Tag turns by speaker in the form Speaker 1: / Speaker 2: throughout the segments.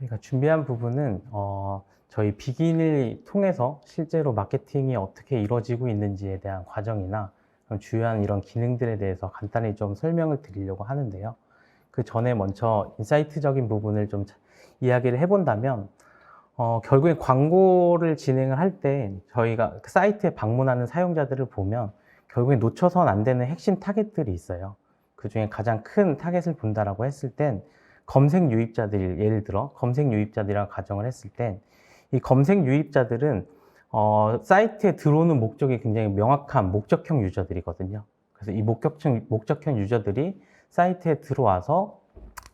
Speaker 1: 저희가 준비한 부분은 저희 비기를 통해서 실제로 마케팅이 어떻게 이루어지고 있는지에 대한 과정이나 주요한 이런 기능들에 대해서 간단히 좀 설명을 드리려고 하는데요. 그 전에 먼저 인사이트적인 부분을 좀 이야기를 해본다면 결국에 광고를 진행을 할 때 저희가 그 사이트에 방문하는 사용자들을 보면 결국에 놓쳐선 안 되는 핵심 타겟들이 있어요. 그중에 가장 큰 타겟을 본다라고 했을 땐 검색 유입자들, 예를 들어 검색 유입자들이랑 가정을 했을 땐 이 검색 유입자들은 사이트에 들어오는 목적이 굉장히 명확한 목적형 유저들이거든요. 그래서 이 목적형 유저들이 사이트에 들어와서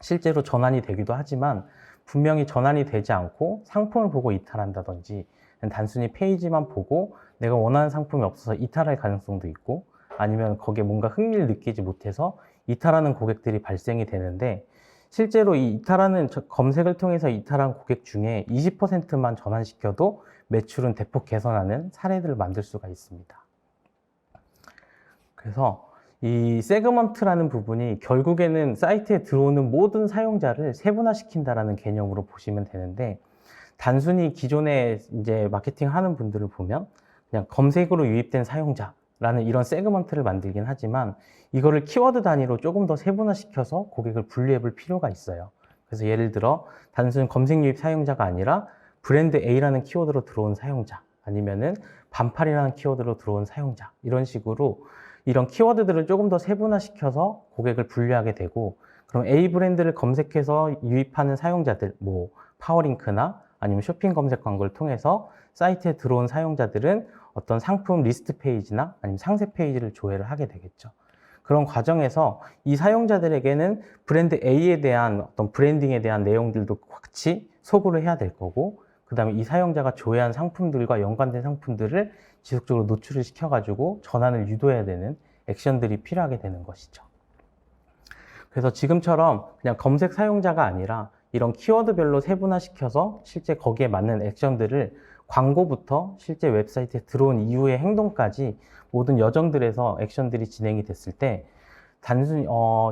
Speaker 1: 실제로 전환이 되기도 하지만 분명히 전환이 되지 않고 상품을 보고 이탈한다든지 단순히 페이지만 보고 내가 원하는 상품이 없어서 이탈할 가능성도 있고, 아니면 거기에 뭔가 흥미를 느끼지 못해서 이탈하는 고객들이 발생이 되는데, 실제로 이 이탈하는 검색을 통해서 이탈한 고객 중에 20%만 전환시켜도 매출은 대폭 개선하는 사례들을 만들 수가 있습니다. 그래서 이 세그먼트라는 부분이 결국에는 사이트에 들어오는 모든 사용자를 세분화시킨다라는 개념으로 보시면 되는데, 단순히 기존에 이제 마케팅 하는 분들을 보면 그냥 검색으로 유입된 사용자라는 이런 세그먼트를 만들긴 하지만, 이거를 키워드 단위로 조금 더 세분화시켜서 고객을 분류해 볼 필요가 있어요. 그래서 예를 들어 단순 검색 유입 사용자가 아니라 브랜드 A라는 키워드로 들어온 사용자, 아니면은 반팔이라는 키워드로 들어온 사용자, 이런 식으로 이런 키워드들을 조금 더 세분화시켜서 고객을 분류하게 되고, 그럼 A 브랜드를 검색해서 유입하는 사용자들, 뭐 파워링크나 아니면 쇼핑 검색 광고를 통해서 사이트에 들어온 사용자들은 어떤 상품 리스트 페이지나 아니면 상세 페이지를 조회를 하게 되겠죠. 그런 과정에서 이 사용자들에게는 브랜드 A에 대한 어떤 브랜딩에 대한 내용들도 같이 소구를 해야 될 거고, 그 다음에 이 사용자가 조회한 상품들과 연관된 상품들을 지속적으로 노출을 시켜가지고 전환을 유도해야 되는 액션들이 필요하게 되는 것이죠. 그래서 지금처럼 그냥 검색 사용자가 아니라 이런 키워드별로 세분화시켜서 실제 거기에 맞는 액션들을 광고부터 실제 웹사이트에 들어온 이후의 행동까지 모든 여정들에서 액션들이 진행이 됐을 때, 단순히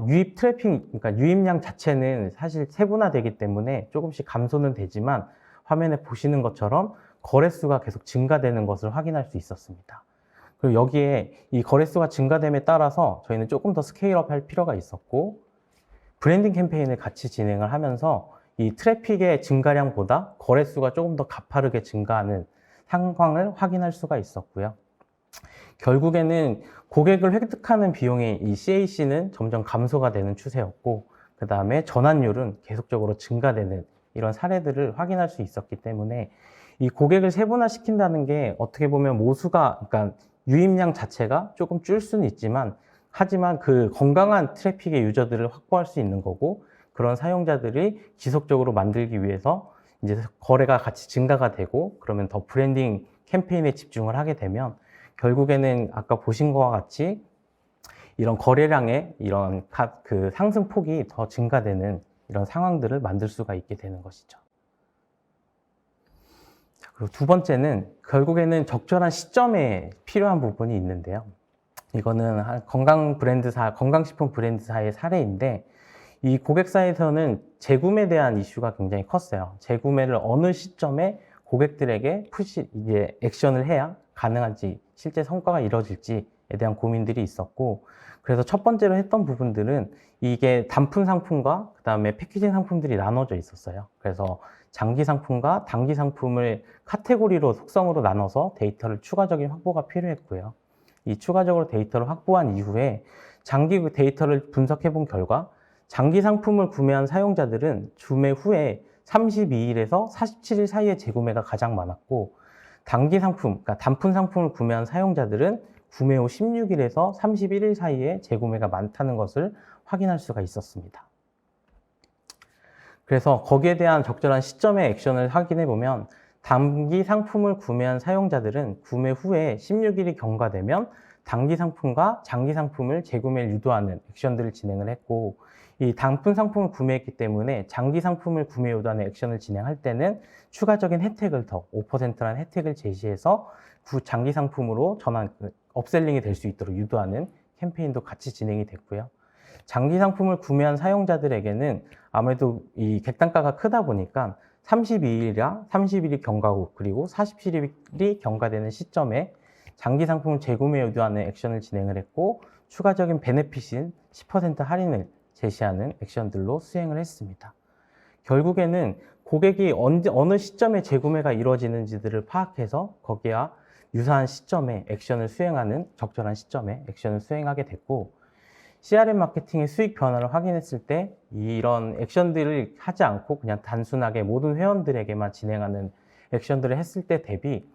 Speaker 1: 유입 트래픽, 그러니까 유입량 자체는 사실 세분화되기 때문에 조금씩 감소는 되지만, 화면에 보시는 것처럼 거래수가 계속 증가되는 것을 확인할 수 있었습니다. 그리고 여기에 이 거래수가 증가됨에 따라서 저희는 조금 더 스케일업 할 필요가 있었고, 브랜딩 캠페인을 같이 진행을 하면서 이 트래픽의 증가량보다 거래수가 조금 더 가파르게 증가하는 상황을 확인할 수가 있었고요. 결국에는 고객을 획득하는 비용이 이 CAC는 점점 감소가 되는 추세였고, 그 다음에 전환율은 계속적으로 증가되는 이런 사례들을 확인할 수 있었기 때문에, 이 고객을 세분화시킨다는 게 어떻게 보면 그러니까 유입량 자체가 조금 줄 수는 있지만, 하지만 그 건강한 트래픽의 유저들을 확보할 수 있는 거고, 그런 사용자들이 지속적으로 만들기 위해서 이제 거래가 같이 증가가 되고, 그러면 더 브랜딩 캠페인에 집중을 하게 되면 결국에는 아까 보신 것과 같이 이런 거래량의 이런 그 상승폭이 더 증가되는 이런 상황들을 만들 수가 있게 되는 것이죠. 그리고 두 번째는 결국에는 적절한 시점에 필요한 부분이 있는데요. 이거는 건강식품 브랜드사의 사례인데, 이 고객사에서는 재구매에 대한 이슈가 굉장히 컸어요. 재구매를 어느 시점에 고객들에게 이제 액션을 해야 가능한지, 실제 성과가 이루어질지에 대한 고민들이 있었고, 그래서 첫 번째로 했던 부분들은 이게 단품 상품과 그 다음에 패키징 상품들이 나눠져 있었어요. 그래서 장기 상품과 단기 상품을 카테고리로 속성으로 나눠서 데이터를 추가적인 확보가 필요했고요. 이 추가적으로 데이터를 확보한 이후에 장기 데이터를 분석해 본 결과, 장기 상품을 구매한 사용자들은 구매 후에 32일에서 47일 사이에 재구매가 가장 많았고, 단기 상품, 그러니까 단품 상품을 구매한 사용자들은 구매 후 16일에서 31일 사이에 재구매가 많다는 것을 확인할 수가 있었습니다. 그래서 거기에 대한 적절한 시점의 액션을 확인해 보면, 단기 상품을 구매한 사용자들은 구매 후에 16일이 경과되면 단기 상품과 장기 상품을 재구매를 유도하는 액션들을 진행을 했고, 이 단품 상품을 구매했기 때문에 장기 상품을 구매 유도하는 액션을 진행할 때는 추가적인 혜택을 더 5%라는 혜택을 제시해서 장기 상품으로 업셀링이 될 수 있도록 유도하는 캠페인도 같이 진행이 됐고요. 장기 상품을 구매한 사용자들에게는 아무래도 이 객단가가 크다 보니까 30일이 경과후 그리고 47일이 경과되는 시점에 장기 상품을 재구매 유도하는 액션을 진행을 했고 추가적인 베네핏인 10% 할인을 제시하는 액션들로 수행을 했습니다. 결국에는 고객이 어느 시점에 재구매가 이루어지는지들을 파악해서 거기와 유사한 시점에 액션을 수행하는 적절한 시점에 액션을 수행하게 됐고 CRM 마케팅의 수익 변화를 확인했을 때 이런 액션들을 하지 않고 그냥 단순하게 모든 회원들에게만 진행하는 액션들을 했을 때 대비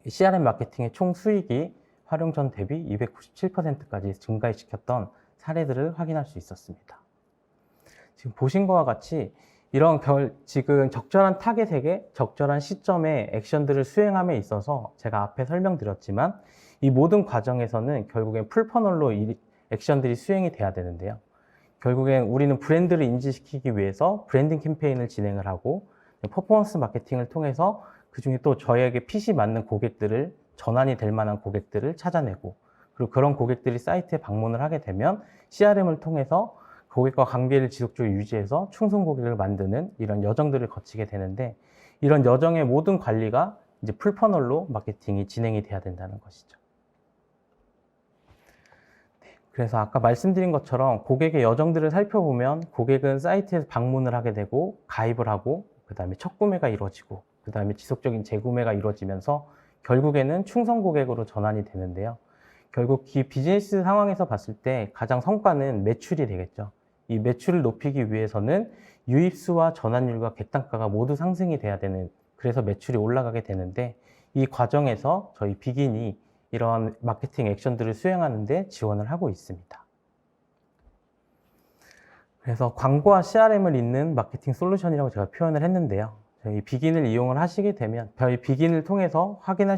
Speaker 1: CRM 마케팅의 총 수익이 활용 전 대비 297%까지 증가시켰던 사례들을 확인할 수 있었습니다. 지금 보신 것과 같이 이런 지금 적절한 타겟에게 적절한 시점에 액션들을 수행함에 있어서 제가 앞에 설명드렸지만 이 모든 과정에서는 결국엔 풀퍼널로 액션들이 수행이 돼야 되는데요. 결국엔 우리는 브랜드를 인지시키기 위해서 브랜딩 캠페인을 진행을 하고 퍼포먼스 마케팅을 통해서 그중에 또 저희에게 핏이 맞는 고객들을 전환이 될 만한 고객들을 찾아내고 그리고 그런 고객들이 사이트에 방문을 하게 되면 CRM을 통해서 고객과 관계를 지속적으로 유지해서 충성 고객을 만드는 이런 여정들을 거치게 되는데 이런 여정의 모든 관리가 이제 풀퍼널로 마케팅이 진행이 돼야 된다는 것이죠. 그래서 아까 말씀드린 것처럼 고객의 여정들을 살펴보면 고객은 사이트에서 방문을 하게 되고 가입을 하고 그 다음에 첫 구매가 이루어지고 그 다음에 지속적인 재구매가 이루어지면서 결국에는 충성 고객으로 전환이 되는데요. 결국 이 비즈니스 상황에서 봤을 때 가장 성과는 매출이 되겠죠. 이 매출을 높이기 위해서는 유입수와 전환율과 객단가가 모두 상승이 돼야 되는 그래서 매출이 올라가게 되는데 이 과정에서 저희 비긴이 이런 마케팅 액션들을 수행하는 데 지원을 하고 있습니다. 그래서 광고와 CRM을 잇는 마케팅 솔루션이라고 제가 표현을 했는데요. 저희 비긴을 이용을 하시게 되면 저희 비긴을 통해서 활용할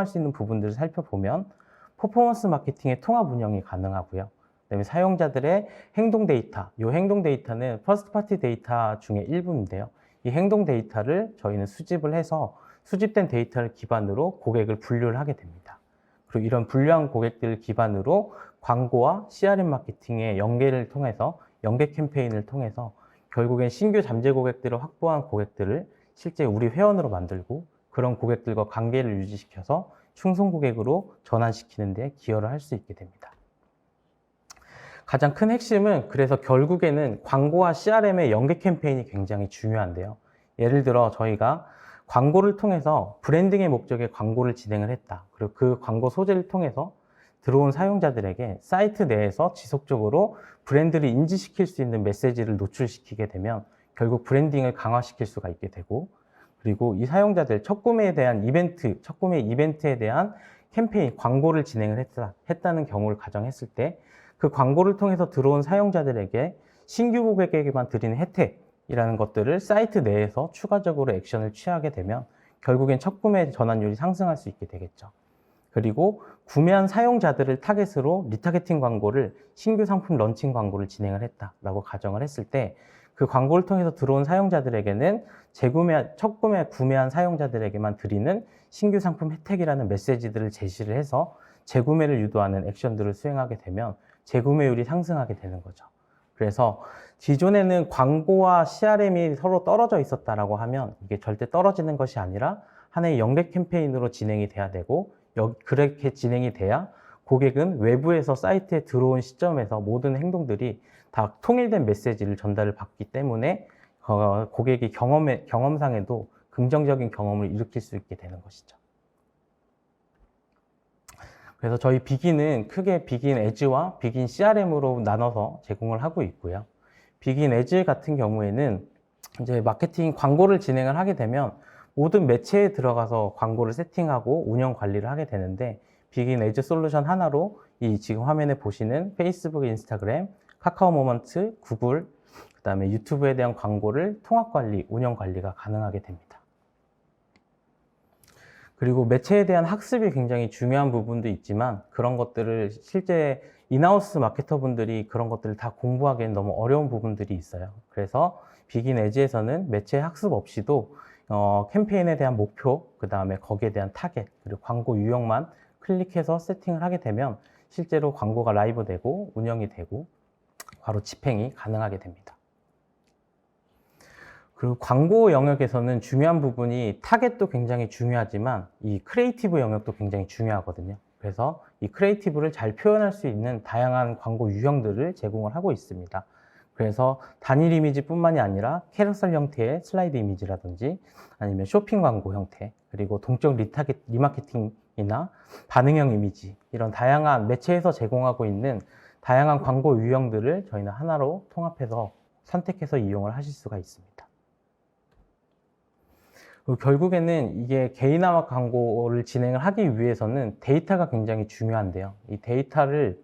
Speaker 1: 수 있는 부분들을 살펴보면 퍼포먼스 마케팅의 통합 운영이 가능하고요. 그다음에 사용자들의 행동 데이터, 이 행동 데이터는 퍼스트 파티 데이터 중에 일부인데요. 이 행동 데이터를 저희는 수집을 해서 수집된 데이터를 기반으로 고객을 분류를 하게 됩니다. 그리고 이런 분류한 고객들을 기반으로 광고와 CRM 마케팅의 연계 캠페인을 통해서 결국엔 신규 잠재 고객들을 확보한 고객들을 실제 우리 회원으로 만들고 그런 고객들과 관계를 유지시켜서 충성 고객으로 전환시키는 데 기여를 할 수 있게 됩니다. 가장 큰 핵심은 그래서 결국에는 광고와 CRM의 연계 캠페인이 굉장히 중요한데요. 예를 들어 저희가 광고를 통해서 브랜딩의 목적의 광고를 진행을 했다. 그리고 그 광고 소재를 통해서 들어온 사용자들에게 사이트 내에서 지속적으로 브랜드를 인지시킬 수 있는 메시지를 노출시키게 되면 결국 브랜딩을 강화시킬 수가 있게 되고 그리고 이 사용자들 첫 구매 이벤트에 대한 캠페인, 광고를 진행을 했다는 경우를 가정했을 때 그 광고를 통해서 들어온 사용자들에게 신규 고객에게만 드리는 혜택이라는 것들을 사이트 내에서 추가적으로 액션을 취하게 되면 결국엔 첫 구매 전환율이 상승할 수 있게 되겠죠. 그리고 구매한 사용자들을 타겟으로 리타게팅 광고를 신규 상품 런칭 광고를 진행을 했다라고 가정을 했을 때 그 광고를 통해서 들어온 사용자들에게는 첫 구매한 사용자들에게만 드리는 신규 상품 혜택이라는 메시지들을 제시를 해서 재구매를 유도하는 액션들을 수행하게 되면 재구매율이 상승하게 되는 거죠. 그래서 기존에는 광고와 CRM이 서로 떨어져 있었다라고 하면 이게 절대 떨어지는 것이 아니라 하나의 연계 캠페인으로 진행이 돼야 되고 그렇게 진행이 돼야 고객은 외부에서 사이트에 들어온 시점에서 모든 행동들이 다 통일된 메시지를 전달을 받기 때문에 고객이 경험상에도 긍정적인 경험을 일으킬 수 있게 되는 것이죠. 그래서 저희 비긴은 크게 비긴 에즈와 비긴 CRM으로 나눠서 제공을 하고 있고요. 비긴 에즈 같은 경우에는 이제 마케팅 광고를 진행을 하게 되면 모든 매체에 들어가서 광고를 세팅하고 운영 관리를 하게 되는데 비긴 에즈 솔루션 하나로 이 지금 화면에 보시는 페이스북, 인스타그램, 카카오 모먼트, 구글, 그다음에 유튜브에 대한 광고를 통합 관리, 운영 관리가 가능하게 됩니다. 그리고 매체에 대한 학습이 굉장히 중요한 부분도 있지만 그런 것들을 실제 인하우스 마케터분들이 그런 것들을 다 공부하기엔 너무 어려운 부분들이 있어요. 그래서 비긴 에즈에서는 매체 학습 없이도 캠페인에 대한 목표, 그 다음에 거기에 대한 타겟, 그리고 광고 유형만 클릭해서 세팅을 하게 되면 실제로 광고가 라이브 되고 운영이 되고 바로 집행이 가능하게 됩니다. 그리고 광고 영역에서는 중요한 부분이 타겟도 굉장히 중요하지만 이 크리에이티브 영역도 굉장히 중요하거든요. 그래서 이 크리에이티브를 잘 표현할 수 있는 다양한 광고 유형들을 제공을 하고 있습니다. 그래서 단일 이미지뿐만이 아니라 캐러셀 형태의 슬라이드 이미지라든지 아니면 쇼핑 광고 형태, 그리고 동적 리마케팅이나 반응형 이미지, 이런 다양한 매체에서 제공하고 있는 다양한 광고 유형들을 저희는 하나로 통합해서 선택해서 이용을 하실 수가 있습니다. 결국에는 이게 개인화와 광고를 진행을 하기 위해서는 데이터가 굉장히 중요한데요. 이 데이터를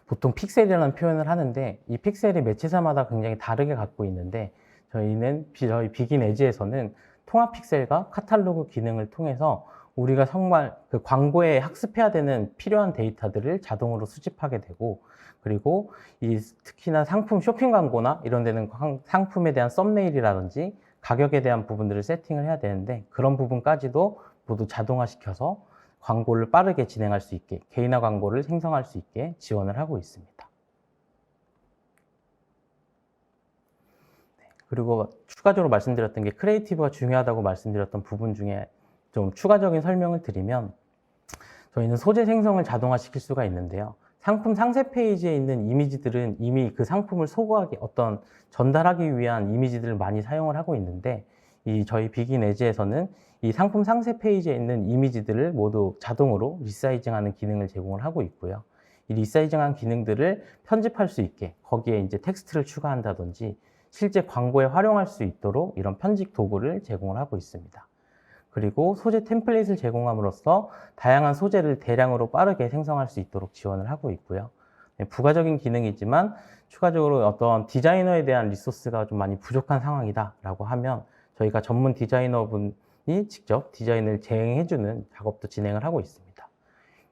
Speaker 1: 보통 픽셀이라는 표현을 하는데 이 픽셀이 매체사마다 굉장히 다르게 갖고 있는데 저희 비긴 에지에서는 통합 픽셀과 카탈로그 기능을 통해서 우리가 정말 그 광고에 학습해야 되는 필요한 데이터들을 자동으로 수집하게 되고, 그리고 특히나 상품 쇼핑 광고나 이런 데는 상품에 대한 썸네일이라든지 가격에 대한 부분들을 세팅을 해야 되는데 그런 부분까지도 모두 자동화시켜서 광고를 빠르게 진행할 수 있게, 개인화 광고를 생성할 수 있게 지원을 하고 있습니다. 그리고 추가적으로 말씀드렸던 게 크리에이티브가 중요하다고 말씀드렸던 부분 중에 좀 추가적인 설명을 드리면, 저희는 소재 생성을 자동화시킬 수가 있는데요. 상품 상세 페이지에 있는 이미지들은 이미 그 상품을 전달하기 위한 이미지들을 많이 사용을 하고 있는데, 저희 비긴 에지에서는 이 상품 상세 페이지에 있는 이미지들을 모두 자동으로 리사이징하는 기능을 제공을 하고 있고요. 이 리사이징한 기능들을 편집할 수 있게 거기에 이제 텍스트를 추가한다든지 실제 광고에 활용할 수 있도록 이런 편집 도구를 제공을 하고 있습니다. 그리고 소재 템플릿을 제공함으로써 다양한 소재를 대량으로 빠르게 생성할 수 있도록 지원을 하고 있고요. 부가적인 기능이지만 추가적으로 어떤 디자이너에 대한 리소스가 좀 많이 부족한 상황이다라고 하면 저희가 전문 디자이너분이 직접 디자인을 재행해주는 작업도 진행을 하고 있습니다.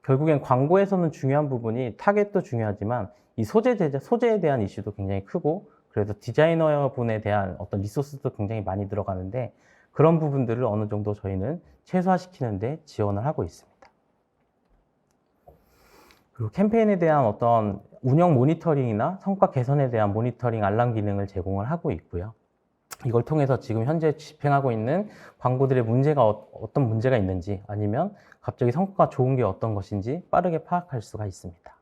Speaker 1: 결국엔 광고에서는 중요한 부분이 타겟도 중요하지만 이 소재에 대한 이슈도 굉장히 크고, 그래서 디자이너분에 대한 어떤 리소스도 굉장히 많이 들어가는데 그런 부분들을 어느 정도 저희는 최소화시키는 데 지원을 하고 있습니다. 그리고 캠페인에 대한 어떤 운영 모니터링이나 성과 개선에 대한 모니터링 알람 기능을 제공을 하고 있고요. 이걸 통해서 지금 현재 집행하고 있는 광고들의 어떤 문제가 있는지, 아니면 갑자기 성과가 좋은 게 어떤 것인지 빠르게 파악할 수가 있습니다.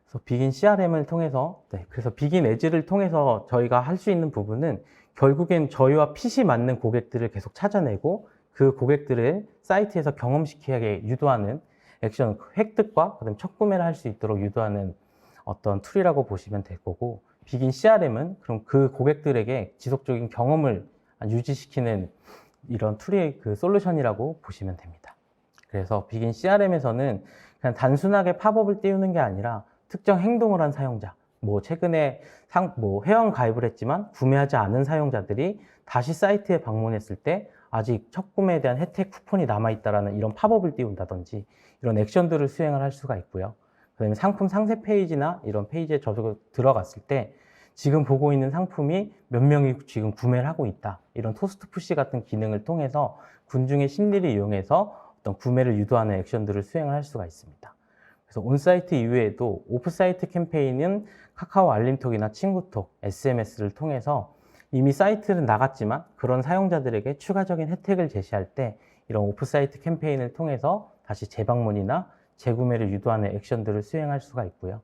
Speaker 1: 그래서 비긴 CRM을 통해서, 그래서 비긴 에지를 통해서 저희가 할 수 있는 부분은 결국엔 저희와 핏이 맞는 고객들을 계속 찾아내고 그 고객들을 사이트에서 경험시키게 유도하는 액션 획득과 그다음 첫 구매를 할 수 있도록 유도하는 어떤 툴이라고 보시면 될 거고, 비긴 CRM은 그럼 그 고객들에게 지속적인 경험을 유지시키는 이런 툴의 그 솔루션이라고 보시면 됩니다. 그래서 비긴 CRM에서는 그냥 단순하게 팝업을 띄우는 게 아니라 특정 행동을 한 사용자, 최근에 회원 가입을 했지만 구매하지 않은 사용자들이 다시 사이트에 방문했을 때 아직 첫 구매에 대한 혜택 쿠폰이 남아있다라는 이런 팝업을 띄운다든지 이런 액션들을 수행을 할 수가 있고요. 그 다음에 상품 상세 페이지나 이런 페이지에 들어갔을 때 지금 보고 있는 상품이 몇 명이 지금 구매를 하고 있다, 이런 토스트 푸시 같은 기능을 통해서 군중의 심리를 이용해서 어떤 구매를 유도하는 액션들을 수행을 할 수가 있습니다. 그래서 온사이트 이외에도 오프사이트 캠페인은 카카오 알림톡이나 친구톡, SMS를 통해서 이미 사이트는 나갔지만 그런 사용자들에게 추가적인 혜택을 제시할 때 이런 오프사이트 캠페인을 통해서 다시 재방문이나 재구매를 유도하는 액션들을 수행할 수가 있고요.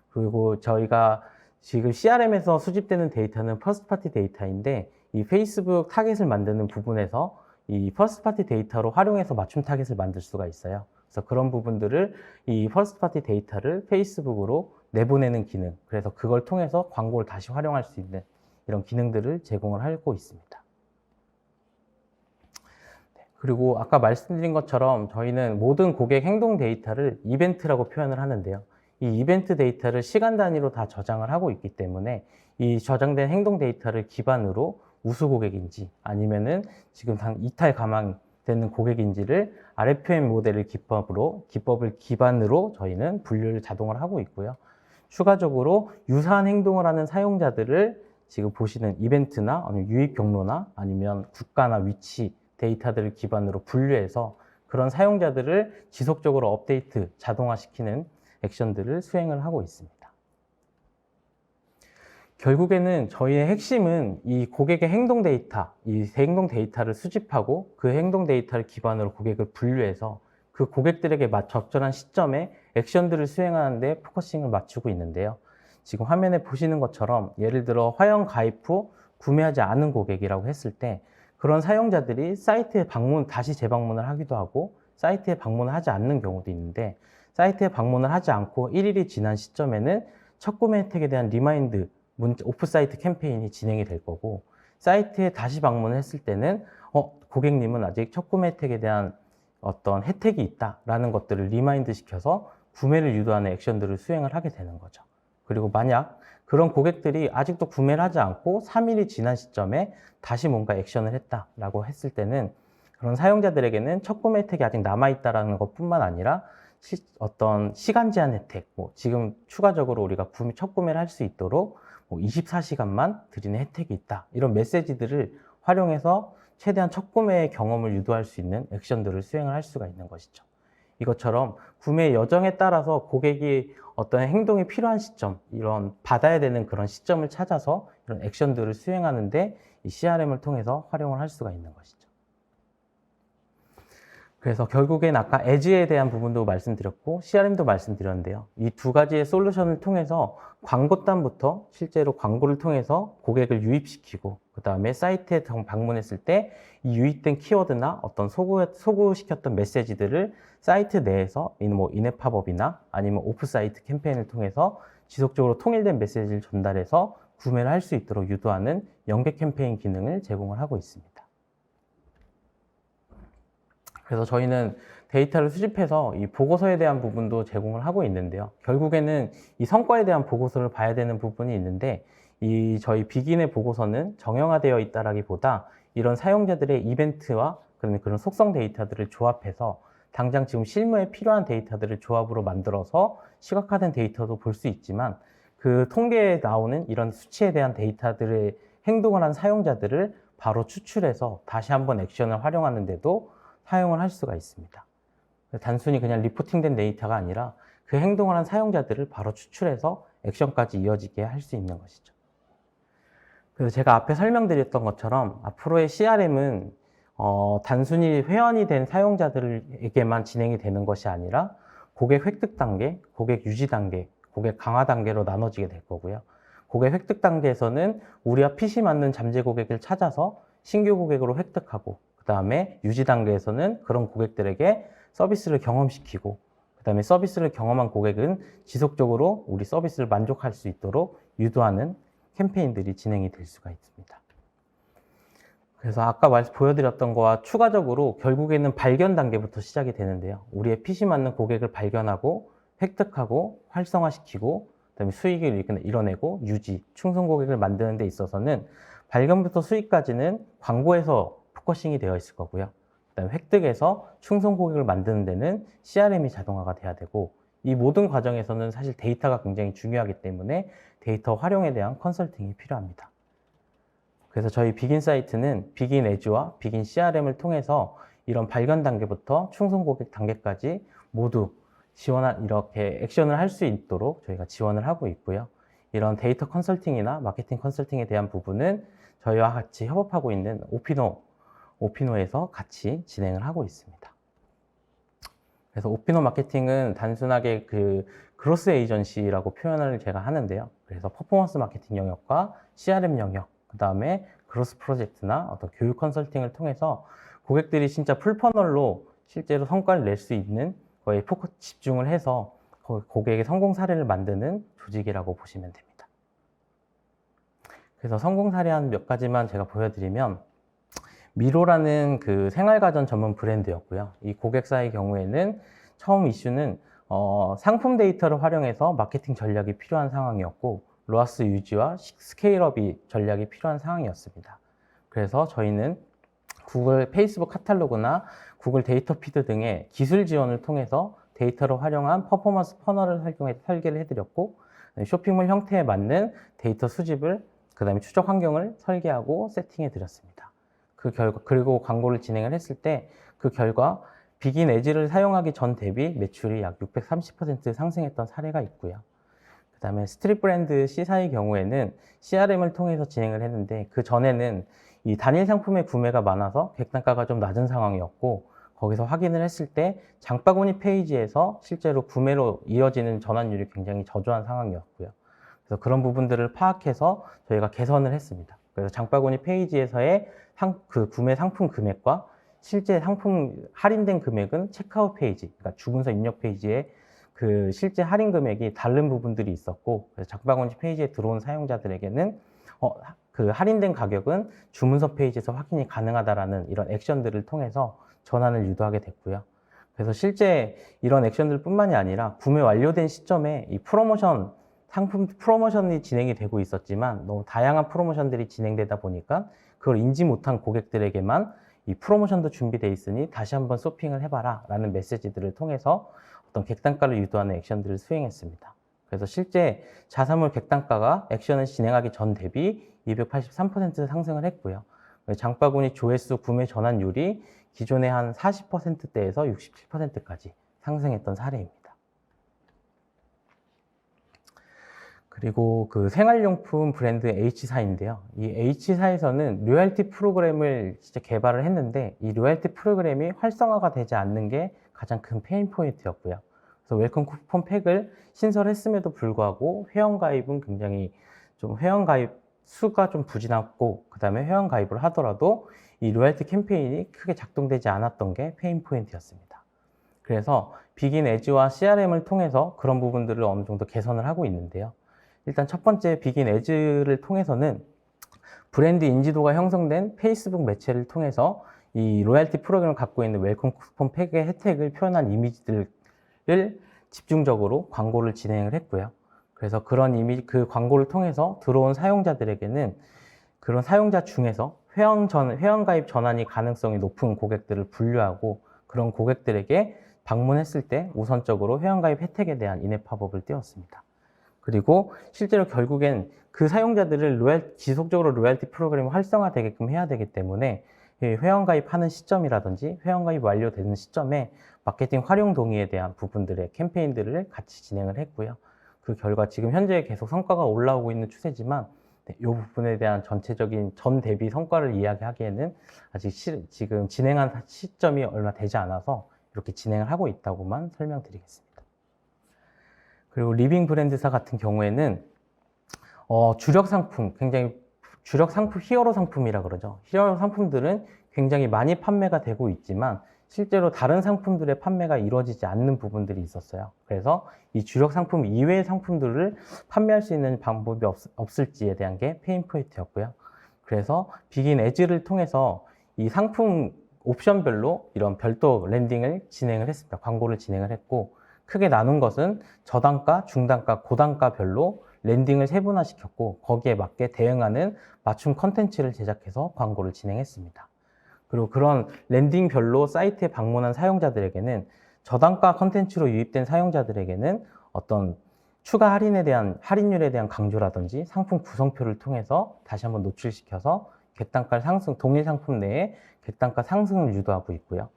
Speaker 1: 그리고 저희가 지금 CRM에서 수집되는 데이터는 퍼스트 파티 데이터인데 이 페이스북 타겟을 만드는 부분에서 이 퍼스트 파티 데이터로 활용해서 맞춤 타겟을 만들 수가 있어요. 그래서 그런 부분들을 이 퍼스트 파티 데이터를 페이스북으로 내보내는 기능, 그래서 그걸 통해서 광고를 다시 활용할 수 있는 이런 기능들을 제공을 하고 있습니다. 그리고 아까 말씀드린 것처럼 저희는 모든 고객 행동 데이터를 이벤트라고 표현을 하는데요. 이 이벤트 데이터를 시간 단위로 다 저장을 하고 있기 때문에 이 저장된 행동 데이터를 기반으로 우수 고객인지 아니면은 지금 이탈 감항되는 고객인지를 RFM 모델을 기법을 기반으로 저희는 분류를 자동으로 하고 있고요. 추가적으로 유사한 행동을 하는 사용자들을 지금 보시는 이벤트나 아니면 유입 경로나 아니면 국가나 위치 데이터들을 기반으로 분류해서 그런 사용자들을 지속적으로 업데이트, 자동화시키는 액션들을 수행을 하고 있습니다. 결국에는 저희의 핵심은 이 고객의 행동 데이터, 이 행동 데이터를 수집하고 그 행동 데이터를 기반으로 고객을 분류해서 그 고객들에게 적절한 시점에 액션들을 수행하는 데 포커싱을 맞추고 있는데요. 지금 화면에 보시는 것처럼 예를 들어 화형 가입 후 구매하지 않은 고객이라고 했을 때 그런 사용자들이 사이트에 다시 재방문을 하기도 하고 사이트에 방문을 하지 않는 경우도 있는데 사이트에 방문을 하지 않고 1일이 지난 시점에는 첫 구매 혜택에 대한 리마인드 오프사이트 캠페인이 진행이 될 거고 사이트에 다시 방문을 했을 때는 고객님은 아직 첫 구매 혜택에 대한 어떤 혜택이 있다라는 것들을 리마인드 시켜서 구매를 유도하는 액션들을 수행을 하게 되는 거죠. 그리고 만약 그런 고객들이 아직도 구매를 하지 않고 3일이 지난 시점에 다시 뭔가 액션을 했다라고 했을 때는 그런 사용자들에게는 첫 구매 혜택이 아직 남아있다라는 것뿐만 아니라 어떤 시간 제한 혜택, 지금 추가적으로 우리가 첫 구매를 할 수 있도록 24시간만 드리는 혜택이 있다. 이런 메시지들을 활용해서 최대한 첫 구매의 경험을 유도할 수 있는 액션들을 수행을 할 수가 있는 것이죠. 이것처럼 구매 여정에 따라서 고객이 어떤 행동이 필요한 시점, 이런 받아야 되는 그런 시점을 찾아서 이런 액션들을 수행하는데 이 CRM을 통해서 활용을 할 수가 있는 것이죠. 그래서 결국엔 아까 에즈에 대한 부분도 말씀드렸고 CRM도 말씀드렸는데요. 이 두 가지의 솔루션을 통해서 광고단부터 실제로 광고를 통해서 고객을 유입시키고 그 다음에 사이트에 방문했을 때 이 유입된 키워드나 어떤 소구시켰던 메시지들을 사이트 내에서 인앱 팝업이나 아니면 오프사이트 캠페인을 통해서 지속적으로 통일된 메시지를 전달해서 구매를 할 수 있도록 유도하는 연계 캠페인 기능을 제공을 하고 있습니다. 그래서 저희는 데이터를 수집해서 이 보고서에 대한 부분도 제공을 하고 있는데요. 결국에는 이 성과에 대한 보고서를 봐야 되는 부분이 있는데 이 저희 비긴의 보고서는 정형화되어 있다라기보다 이런 사용자들의 이벤트와 그런 속성 데이터들을 조합해서 당장 지금 실무에 필요한 데이터들을 조합으로 만들어서 시각화된 데이터도 볼 수 있지만 그 통계에 나오는 이런 수치에 대한 데이터들의 행동을 한 사용자들을 바로 추출해서 다시 한번 액션을 활용하는데도 사용을 할 수가 있습니다. 단순히 그냥 리포팅된 데이터가 아니라 그 행동을 한 사용자들을 바로 추출해서 액션까지 이어지게 할 수 있는 것이죠. 그래서 제가 앞에 설명드렸던 것처럼 앞으로의 CRM은 단순히 회원이 된 사용자들에게만 진행이 되는 것이 아니라 고객 획득 단계, 고객 유지 단계, 고객 강화 단계로 나눠지게 될 거고요. 고객 획득 단계에서는 우리와 핏이 맞는 잠재 고객을 찾아서 신규 고객으로 획득하고 그 다음에 유지 단계에서는 그런 고객들에게 서비스를 경험시키고 그 다음에 서비스를 경험한 고객은 지속적으로 우리 서비스를 만족할 수 있도록 유도하는 캠페인들이 진행이 될 수가 있습니다. 그래서 아까 보여드렸던 거와 추가적으로 결국에는 발견 단계부터 시작이 되는데요. 우리의 핏이 맞는 고객을 발견하고 획득하고 활성화시키고 그다음에 수익을 이뤄내고 유지, 충성 고객을 만드는 데 있어서는 발견부터 수익까지는 광고에서 포커싱이 되어 있을 거고요. 그다음에 획득에서 충성 고객을 만드는 데는 CRM이 자동화가 돼야 되고 이 모든 과정에서는 사실 데이터가 굉장히 중요하기 때문에 데이터 활용에 대한 컨설팅이 필요합니다. 그래서 저희 비긴 사이트는 비긴 에즈와 비긴 CRM을 통해서 이런 발견 단계부터 충성 고객 단계까지 모두 이렇게 액션을 할 수 있도록 저희가 지원을 하고 있고요. 이런 데이터 컨설팅이나 마케팅 컨설팅에 대한 부분은 저희와 같이 협업하고 있는 오피노에서 같이 진행을 하고 있습니다. 그래서 오피노 마케팅은 단순하게 그로스 에이전시라고 표현을 제가 하는데요. 그래서 퍼포먼스 마케팅 영역과 CRM 영역, 그 다음에 그로스 프로젝트나 어떤 교육 컨설팅을 통해서 고객들이 진짜 풀퍼널로 실제로 성과를 낼 수 있는 거에 집중을 해서 고객의 성공 사례를 만드는 조직이라고 보시면 됩니다. 그래서 성공 사례 한 몇 가지만 제가 보여드리면 미로라는 그 생활가전 전문 브랜드였고요. 이 고객사의 경우에는 처음 이슈는 상품 데이터를 활용해서 마케팅 전략이 필요한 상황이었고 로아스 유지와 스케일업이 전략이 필요한 상황이었습니다. 그래서 저희는 구글 페이스북 카탈로그나 구글 데이터 피드 등의 기술 지원을 통해서 데이터를 활용한 퍼포먼스 퍼널을 설계를 해드렸고 쇼핑몰 형태에 맞는 데이터 수집을 그 다음에 추적 환경을 설계하고 세팅해 드렸습니다. 그리고 광고를 진행을 했을 때 그 결과 비긴 에즈를 사용하기 전 대비 매출이 약 630% 상승했던 사례가 있고요. 그 그다음에 스트릿 브랜드 C사의 경우에는 CRM을 통해서 진행을 했는데 그 전에는 이 단일 상품의 구매가 많아서 객단가가 좀 낮은 상황이었고 거기서 확인을 했을 때 장바구니 페이지에서 실제로 구매로 이어지는 전환율이 굉장히 저조한 상황이었고요. 그래서 그런 부분들을 파악해서 저희가 개선을 했습니다. 그래서 장바구니 페이지에서의 그 구매 상품 금액과 실제 상품 할인된 금액은 체크아웃 페이지, 그러니까 주문서 입력 페이지에 그 실제 할인 금액이 다른 부분들이 있었고, 그래서 장바구니 페이지에 들어온 사용자들에게는 그 할인된 가격은 주문서 페이지에서 확인이 가능하다라는 이런 액션들을 통해서 전환을 유도하게 됐고요. 그래서 실제 이런 액션들 뿐만이 아니라 구매 완료된 시점에 이 상품 프로모션이 진행이 되고 있었지만 너무 다양한 프로모션들이 진행되다 보니까 그걸 인지 못한 고객들에게만 이 프로모션도 준비되어 있으니 다시 한번 쇼핑을 해봐라 라는 메시지들을 통해서 어떤 객단가를 유도하는 액션들을 수행했습니다. 그래서 실제 자사몰 객단가가 액션을 진행하기 전 대비 283% 상승을 했고요. 장바구니 조회수 구매 전환율이 기존의 한 40%대에서 67%까지 상승했던 사례입니다. 그리고 그 생활용품 브랜드 H사인데요. 이 H사에서는 로열티 프로그램을 진짜 개발을 했는데 이 로열티 프로그램이 활성화가 되지 않는 게 가장 큰 페인 포인트였고요. 그래서 웰컴 쿠폰 팩을 신설했음에도 불구하고 회원가입은 굉장히 좀 회원가입 수가 좀 부진했고 그 다음에 회원가입을 하더라도 이 로열티 캠페인이 크게 작동되지 않았던 게 페인 포인트였습니다. 그래서 비긴 에즈와 CRM을 통해서 그런 부분들을 어느 정도 개선을 하고 있는데요. 일단 첫 번째 비긴 에즈를 통해서는 브랜드 인지도가 형성된 페이스북 매체를 통해서 이 로얄티 프로그램을 갖고 있는 웰컴 쿠폰 팩의 혜택을 표현한 이미지들을 집중적으로 광고를 진행을 했고요. 그래서 그 광고를 통해서 들어온 사용자들에게는 그런 사용자 중에서 회원가입 전환이 가능성이 높은 고객들을 분류하고 그런 고객들에게 방문했을 때 우선적으로 회원가입 혜택에 대한 인앱 팝업을 띄웠습니다. 그리고 실제로 결국엔 그 사용자들을 지속적으로 로얄티 프로그램이 활성화되게끔 해야 되기 때문에 회원가입하는 시점이라든지 회원가입 완료되는 시점에 마케팅 활용 동의에 대한 부분들의 캠페인들을 같이 진행을 했고요. 그 결과 지금 현재 계속 성과가 올라오고 있는 추세지만 이 부분에 대한 전체적인 전 대비 성과를 이야기하기에는 아직 지금 진행한 시점이 얼마 되지 않아서 이렇게 진행을 하고 있다고만 설명드리겠습니다. 그리고 리빙 브랜드사 같은 경우에는 주력 상품 히어로 상품이라 그러죠. 히어로 상품들은 굉장히 많이 판매가 되고 있지만 실제로 다른 상품들의 판매가 이루어지지 않는 부분들이 있었어요. 그래서 이 주력 상품 이외의 상품들을 판매할 수 있는 방법이 없을지에 대한 게 페인 포인트였고요. 그래서 비긴 에즈를 통해서 이 상품 옵션별로 이런 별도 랜딩을 진행을 했습니다. 광고를 진행을 했고 크게 나눈 것은 저단가, 중단가, 고단가별로 랜딩을 세분화시켰고 거기에 맞게 대응하는 맞춤 컨텐츠를 제작해서 광고를 진행했습니다. 그리고 그런 랜딩별로 사이트에 방문한 사용자들에게는 저단가 컨텐츠로 유입된 사용자들에게는 어떤 추가 할인율에 대한 강조라든지 상품 구성표를 통해서 다시 한번 노출시켜서 객단가 상승, 동일 상품 내에 객단가 상승을 유도하고 있고요.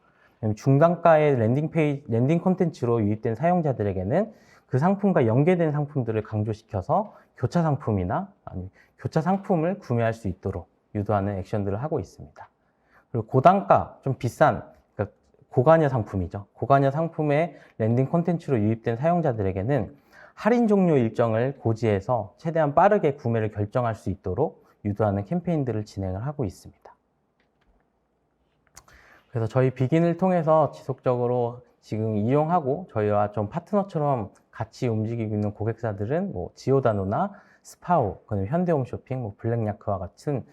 Speaker 1: 중단가의 랜딩 콘텐츠로 유입된 사용자들에게는 그 상품과 연계된 상품들을 강조시켜서 교차 상품이나 아니면 교차 상품을 구매할 수 있도록 유도하는 액션들을 하고 있습니다. 그리고 고단가, 좀 비싼, 그러니까 고관여 상품이죠. 고관여 상품의 랜딩 콘텐츠로 유입된 사용자들에게는 할인 종료 일정을 고지해서 최대한 빠르게 구매를 결정할 수 있도록 유도하는 캠페인들을 진행을 하고 있습니다. 그래서 저희 비긴을 통해서 지속적으로 지금 이용하고 저희와 좀 파트너처럼 같이 움직이고 있는 고객사들은 뭐 지오다노나 스파오, 현대홈쇼핑, 블랙야크와 같은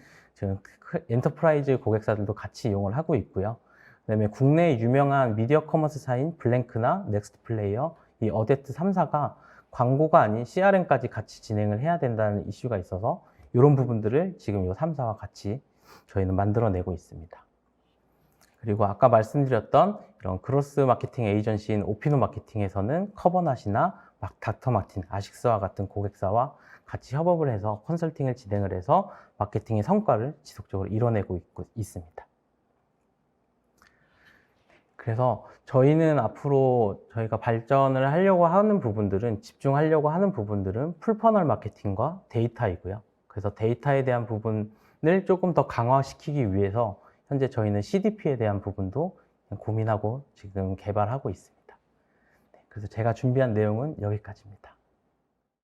Speaker 1: 엔터프라이즈 고객사들도 같이 이용을 하고 있고요. 그다음에 국내 유명한 미디어 커머스사인 블랭크나 넥스트 플레이어, 이 어데트 3사가 광고가 아닌 CRM까지 같이 진행을 해야 된다는 이슈가 있어서 이런 부분들을 지금 이 3사와 같이 저희는 만들어내고 있습니다. 그리고 아까 말씀드렸던 이런 크로스 마케팅 에이전시인 오피노 마케팅에서는 커버낫이나 닥터 마틴, 아식스와 같은 고객사와 같이 협업을 해서 컨설팅을 진행을 해서 마케팅의 성과를 지속적으로 이뤄내고 있습니다. 그래서 저희는 앞으로 저희가 발전을 하려고 하는 부분들은, 집중하려고 하는 부분들은 풀퍼널 마케팅과 데이터이고요. 그래서 데이터에 대한 부분을 조금 더 강화시키기 위해서 현재 저희는 CDP에 대한 부분도 고민하고 지금 개발하고 있습니다. 네, 그래서 제가 준비한 내용은 여기까지입니다.